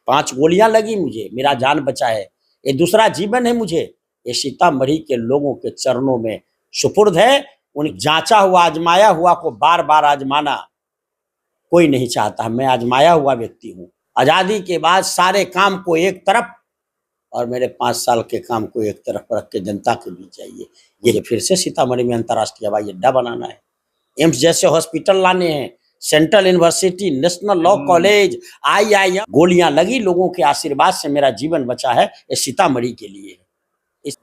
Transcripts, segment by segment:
5 गोलियां लगी मुझे, मेरा जान बचा है, ये दूसरा जीवन है मुझे। ये सीतामढ़ी के लोगों के चरणों में सुपुर्द है। उन जांचा हुआ आजमाया हुआ को बार बार आजमाना कोई नहीं चाहता। मैं आजमाया हुआ व्यक्ति हूँ। आज़ादी के बाद सारे काम को एक तरफ और मेरे 5 साल के काम को एक तरफ रख के जनता के बीच जाइए। ये फिर से सीतामढ़ी में अंतर्राष्ट्रीय हवाई अड्डा बनाना है, एम्स जैसे हॉस्पिटल लाने हैं, central university, national law college, IIM। गोलियां लगी, लोगों के आशीर्वाद से मेरा जीवन बचा है, ये सीतामढ़ी के लिए।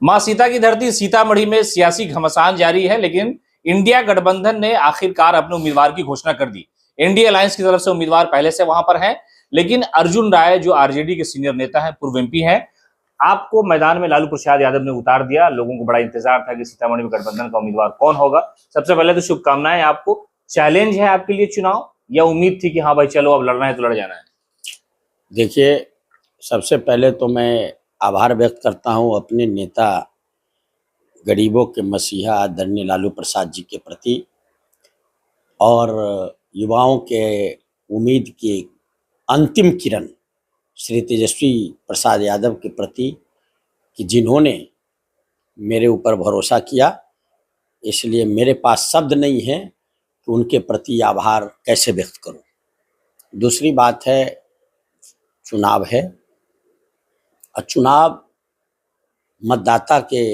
मां सीता की धरती सीतामढ़ी में सियासी घमासान जारी है, लेकिन इंडिया गठबंधन ने आखिरकार अपने उम्मीदवार की घोषणा कर दी। इंडिया अलायंस की तरफ से उम्मीदवार पहले से वहां पर हैं, लेकिन अर्जुन राय जो आरजेडी के सीनियर नेता हैं, पूर्व MP हैं, आपको मैदान में लालू प्रसाद यादव ने उतार दिया। लोगों को बड़ा इंतजार था कि सीतामढ़ी में गठबंधन का उम्मीदवार कौन होगा। सबसे पहले तो शुभकामनाएं आपको। चैलेंज है आपके लिए चुनाव, या उम्मीद थी कि हाँ भाई चलो अब लड़ना है तो लड़ जाना है? देखिए, सबसे पहले तो मैं आभार व्यक्त करता हूं अपने नेता, गरीबों के मसीहा आदरणीय लालू प्रसाद जी के प्रति, और युवाओं के उम्मीद की अंतिम किरण श्री तेजस्वी प्रसाद यादव के प्रति, कि जिन्होंने मेरे ऊपर भरोसा किया। इसलिए मेरे पास शब्द नहीं है कि उनके प्रति आभार कैसे व्यक्त करूं। दूसरी बात है, चुनाव है, और चुनाव मतदाता के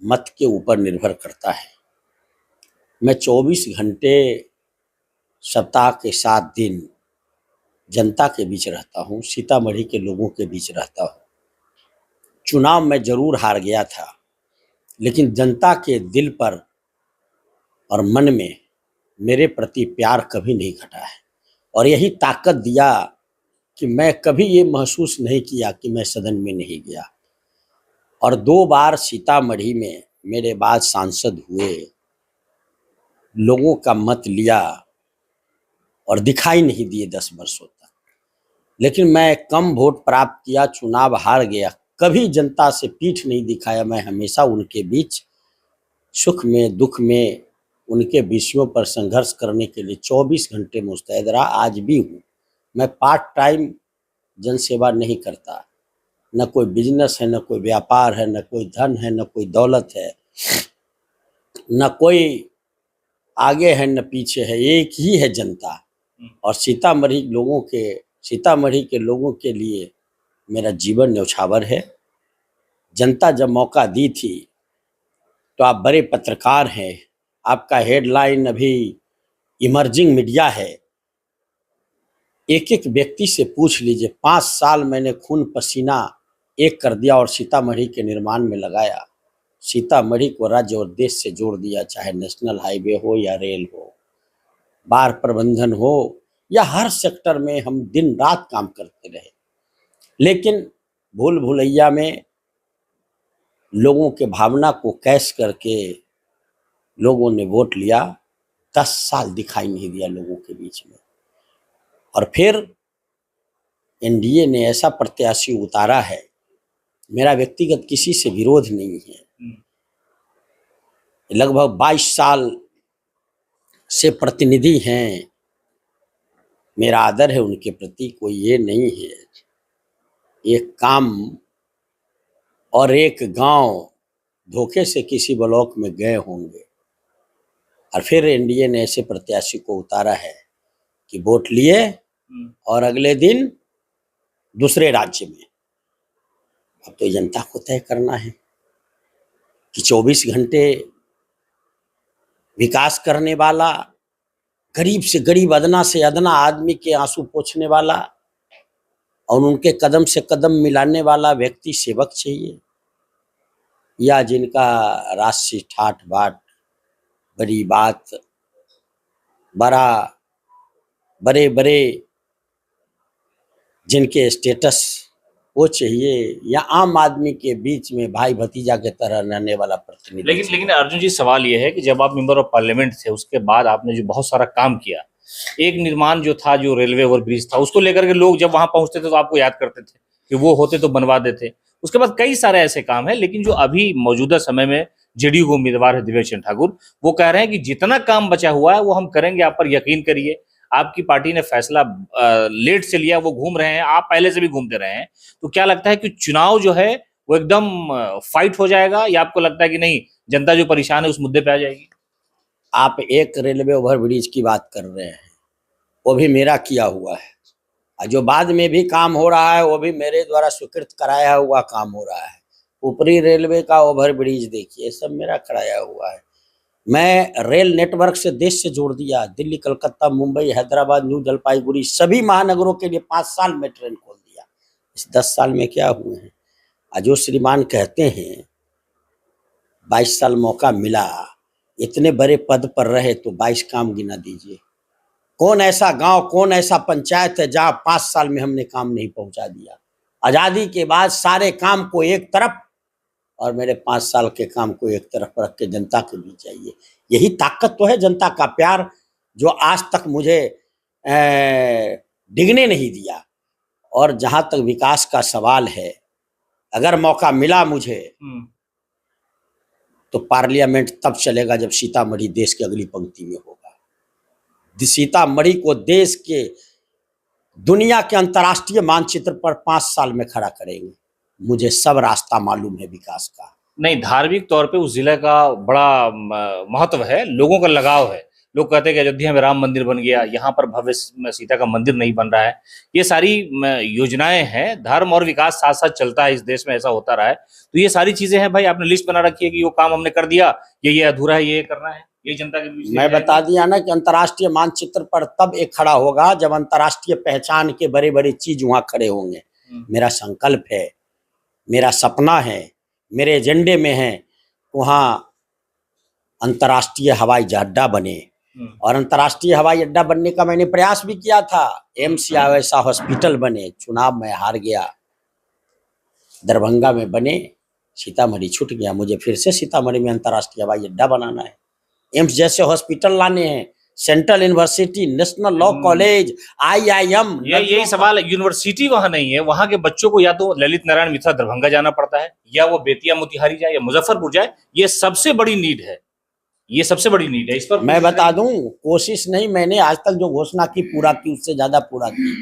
मत के ऊपर निर्भर करता है। मैं 24 घंटे सप्ताह के 7 दिन जनता के बीच रहता हूँ, सीतामढ़ी के लोगों के बीच रहता हूँ। चुनाव में जरूर हार गया था, लेकिन जनता के दिल पर और मन में मेरे प्रति प्यार कभी नहीं घटा है, और यही ताकत दिया कि मैं कभी ये महसूस नहीं किया कि मैं सदन में नहीं गया। और 2 बार सीतामढ़ी में मेरे बाद सांसद हुए, लोगों का मत लिया और दिखाई नहीं दिए 10 वर्षों तक। लेकिन मैं कम वोट प्राप्त किया, चुनाव हार गया, कभी जनता से पीठ नहीं दिखाया। मैं हमेशा उनके बीच सुख में दुख में उनके विषयों पर संघर्ष करने के लिए 24 घंटे मुस्तैद रहा, आज भी हूँ। मैं पार्ट टाइम जनसेवा नहीं करता, न कोई बिजनेस है, न कोई व्यापार है, न कोई धन है, न कोई दौलत है, न कोई आगे है न पीछे है, एक ही है जनता। और सीतामढ़ी के लोगों के लिए मेरा जीवन न्यौछावर है। जनता जब मौका दी थी, तो आप बड़े पत्रकार हैं, आपका हेडलाइन अभी इमर्जिंग मीडिया है। एक एक व्यक्ति से पूछ लीजिए, 5 साल मैंने खून पसीना एक कर दिया और सीतामढ़ी के निर्माण में लगाया। सीतामढ़ी को राज्य और देश से जोड़ दिया, चाहे नेशनल हाईवे हो या रेल हो, बाढ़ प्रबंधन हो, या हर सेक्टर में हम दिन रात काम करते रहे। लेकिन भूल भुलैया में लोगों के भावना को कैश करके लोगों ने वोट लिया। 10 साल दिखाई नहीं दिया लोगों के बीच में। और फिर NDA ने ऐसा प्रत्याशी उतारा है, मेरा व्यक्तिगत किसी से विरोध नहीं है। लगभग 22 साल से प्रतिनिधि हैं, मेरा आदर है उनके प्रति, कोई ये नहीं है। एक काम और एक गांव धोखे से किसी ब्लॉक में गए होंगे, और फिर NDA ने ऐसे प्रत्याशी को उतारा है कि वोट लिए और अगले दिन दूसरे राज्य में। अब तो जनता को तय करना है कि 24 घंटे विकास करने वाला, गरीब से गरीब, अदना से अदना आदमी के आंसू पोंछने वाला और उनके कदम से कदम मिलाने वाला व्यक्ति सेवक चाहिए, या जिनका राशि ठाट बाट, बड़ी बात, बड़े बड़े जिनके स्टेटस वो चाहिए, या आम आदमी के बीच में भाई भतीजा के तरह रहने वाला प्रतिनिधि। लेकिन अर्जुन जी, सवाल ये है कि जब आप मेंबर ऑफ पार्लियामेंट थे, उसके बाद आपने जो बहुत सारा काम किया, एक निर्माण जो था, जो रेलवे ओवर ब्रिज था, उसको लेकर के लोग जब वहां पहुंचते थे तो आपको याद करते थे कि वो होते तो बनवा देते। उसके बाद कई सारे ऐसे काम है, लेकिन जो अभी मौजूदा समय में JDU को उम्मीदवार है दिव्य चंद्र ठाकुर, वो कह रहे हैं कि जितना काम बचा हुआ है वो हम करेंगे, आप पर यकीन करिए। आपकी पार्टी ने फैसला लेट से लिया, वो घूम रहे हैं, आप पहले से भी घूमते रहे हैं, तो क्या लगता है कि चुनाव जो है वो एकदम फाइट हो जाएगा, या आपको लगता है कि नहीं, जनता जो परेशान है उस मुद्दे पे आ जाएगी? आप एक रेलवे ओवरब्रिज की बात कर रहे हैं, वो भी मेरा किया हुआ है, और जो बाद में भी काम हो रहा है वो भी मेरे द्वारा स्वीकृत कराया हुआ काम हो रहा है। ऊपरी रेलवे का ओवरब्रिज देखिए, सब मेरा कराया हुआ है। मैं रेल नेटवर्क से देश से जोड़ दिया, दिल्ली, कलकत्ता, मुंबई, हैदराबाद, न्यू जलपाईगुड़ी, सभी महानगरों के लिए 5 साल में ट्रेन खोल दिया। इस 10 साल में क्या हुए हैं? आज जो श्रीमान कहते हैं 22 साल मौका मिला, इतने बड़े पद पर रहे तो 22 काम गिना दीजिए। कौन ऐसा गांव, कौन ऐसा पंचायत है जहां 5 साल में हमने काम नहीं पहुंचा दिया? आजादी के बाद सारे काम को एक तरफ और मेरे 5 साल के काम को एक तरफ रख के जनता के बीच चाहिए। यही ताकत तो है जनता का प्यार, जो आज तक मुझे डिगने नहीं दिया। और जहां तक विकास का सवाल है, अगर मौका मिला मुझे तो पार्लियामेंट तब चलेगा जब सीतामढ़ी देश की अगली पंक्ति में होगा। सीतामढ़ी को देश के, दुनिया के अंतर्राष्ट्रीय मानचित्र पर 5 साल में खड़ा करेंगे। मुझे सब रास्ता मालूम है विकास का। नहीं, धार्मिक तौर पे उस जिले का बड़ा महत्व है, लोगों का लगाव है। लोग कहते हैं कि अयोध्या में राम मंदिर बन गया, यहाँ पर भव्य सीता का मंदिर नहीं बन रहा है। ये सारी योजनाएं हैं, धर्म और विकास साथ साथ चलता है इस देश में, ऐसा होता रहा है। तो ये सारी चीजें हैं भाई, आपने लिस्ट बना रखी है कि वो काम हमने कर दिया, ये अधूरा है, ये करना है, ये जनता के बीच मैं बता दिया ना कि अंतर्राष्ट्रीय मानचित्र पर तब एक खड़ा होगा जब अंतर्राष्ट्रीय पहचान के बड़े बड़े चीज वहां खड़े होंगे। मेरा संकल्प है, मेरा सपना है, मेरे एजेंडे में है, वहां अंतर्राष्ट्रीय हवाई अड्डा बने। और अंतर्राष्ट्रीय हवाई अड्डा बनने का मैंने प्रयास भी किया था, एम्स या वैसा हॉस्पिटल बने। चुनाव में हार गया, दरभंगा में बने, सीतामढ़ी छूट गया। मुझे फिर से सीतामढ़ी में अंतर्राष्ट्रीय हवाई अड्डा बनाना है, एम्स जैसे हॉस्पिटल लाने हैं, central university, national law college, IIM। यही सवाल है, यूनिवर्सिटी वहां नहीं है, वहां के बच्चों को या तो ललित नारायण मिश्रा दरभंगा जाना पड़ता है, या वो बेतिया मोतिहारी जाए या मुजफ्फरपुर जाए। ये सबसे बड़ी नीड है, ये सबसे बड़ी नीड है। इस पर मैं बता दूं, कोशिश नहीं, मैंने आज तक जो घोषणा की पूरा की, उससे ज्यादा पूरा की।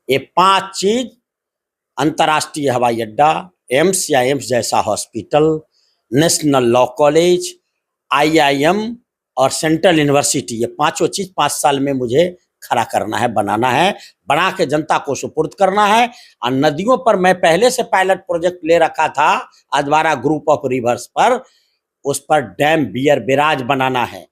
ये 5 चीज, अंतर्राष्ट्रीय हवाई अड्डा, एम्स या एम्स जैसा hospital, national law college, IIM और सेंट्रल यूनिवर्सिटी, ये 5 चीज 5 साल में मुझे खड़ा करना है, बनाना है, बना के जनता को सुपुर्द करना है। और नदियों पर मैं पहले से पायलट प्रोजेक्ट ले रखा था, अधवारा ग्रुप ऑफ रिवर्स पर, उस पर डैम, बियर बैराज बनाना है।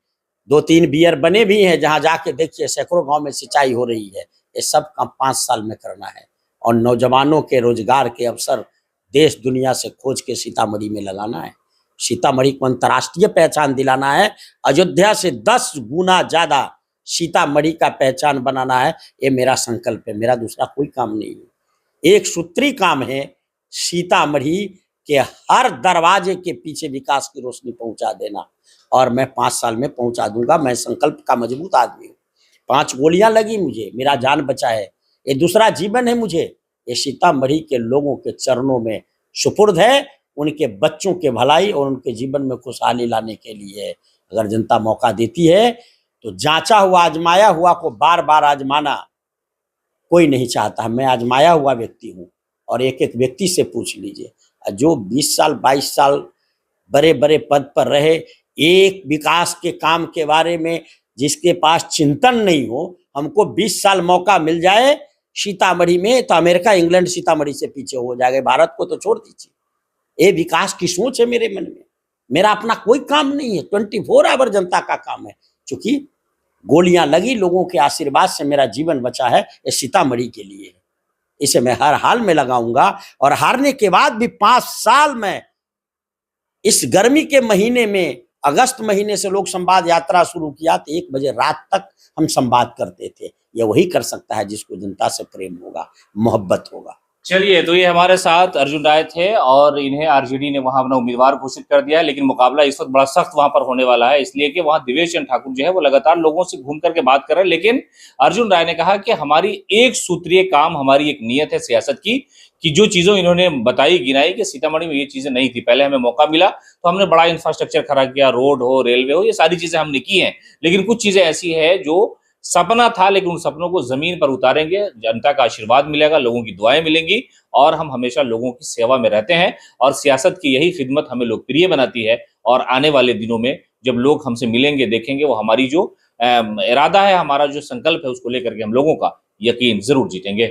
2-3 बियर बने भी हैं, जहां जाके देखिए सैकड़ों गांव में सिंचाई हो रही है। ये सब काम 5 साल में करना है। और नौजवानों के रोजगार के अवसर देश दुनिया से खोज के सीतामढ़ी में लगाना है। सीतामढ़ी को अंतर्राष्ट्रीय पहचान दिलाना है। अयोध्या से 10 गुना ज्यादा सीतामढ़ी का पहचान बनाना है। ये मेरा संकल्प है, मेरा दूसरा कोई काम नहीं है। एक सूत्री काम है, सीतामढ़ी के हर दरवाजे के पीछे विकास की रोशनी पहुंचा देना, और मैं 5 साल में पहुंचा दूंगा। मैं संकल्प का मजबूत आदमी हूँ। 5 गोलियां लगी मुझे, मेरा जान बचा है, ये दूसरा जीवन है मुझे। ये सीतामढ़ी के लोगों के चरणों में सुपुर्द है, उनके बच्चों के भलाई और उनके जीवन में खुशहाली लाने के लिए। अगर जनता मौका देती है तो जांचा हुआ, आजमाया हुआ को बार बार आजमाना कोई नहीं चाहता। मैं आजमाया हुआ व्यक्ति हूँ, और एक एक व्यक्ति से पूछ लीजिए, जो 20 साल 22 साल बड़े बड़े पद पर रहे, एक विकास के काम के बारे में जिसके पास चिंतन नहीं हो, हमको 20 साल मौका मिल जाए सीतामढ़ी में, तो अमेरिका इंग्लैंड सीतामढ़ी से पीछे हो जाएगा। भारत को तो छोड़ दीजिए। ये विकास की सोच है मेरे मन में। मेरा अपना कोई काम नहीं है, 24 आवर जनता का काम है। चूंकि गोलियां लगी, लोगों के आशीर्वाद से मेरा जीवन बचा है, ये सीतामढ़ी के लिए है। इसे मैं हर हाल में लगाऊंगा। और हारने के बाद भी 5 साल में, इस गर्मी के महीने में, अगस्त महीने से लोग संवाद यात्रा शुरू किया तो 1 बजे रात तक हम संवाद करते थे। ये वही कर सकता है जिसको जनता से प्रेम होगा, मोहब्बत होगा। चलिए, तो ये हमारे साथ अर्जुन राय थे, और इन्हें आरजेडी ने वहां अपना उम्मीदवार घोषित कर दिया है। लेकिन मुकाबला इस वक्त बड़ा सख्त वहां पर होने वाला है, इसलिए कि वहां दिवेश चंद्र ठाकुर जो है वो लगातार लोगों से घूम करके बात कर रहे हैं। लेकिन अर्जुन राय ने कहा कि हमारी एक सूत्रीय काम, हमारी एक नियत है सियासत की, कि जो चीजों इन्होंने बताई, गिनाई कि सीतामढ़ी में ये चीजें नहीं थी, पहले हमें मौका मिला तो हमने बड़ा इंफ्रास्ट्रक्चर खड़ा किया, रोड हो, रेलवे हो, ये सारी चीजें हमने की हैं। लेकिन कुछ चीजें ऐसी है जो सपना था, लेकिन उन सपनों को जमीन पर उतारेंगे, जनता का आशीर्वाद मिलेगा, लोगों की दुआएं मिलेंगी और हम हमेशा लोगों की सेवा में रहते हैं और सियासत की यही खिदमत हमें लोकप्रिय बनाती है। और आने वाले दिनों में जब लोग हमसे मिलेंगे, देखेंगे, वो हमारी जो इरादा है, हमारा जो संकल्प है, उसको लेकर के हम लोगों का यकीन जरूर जीतेंगे।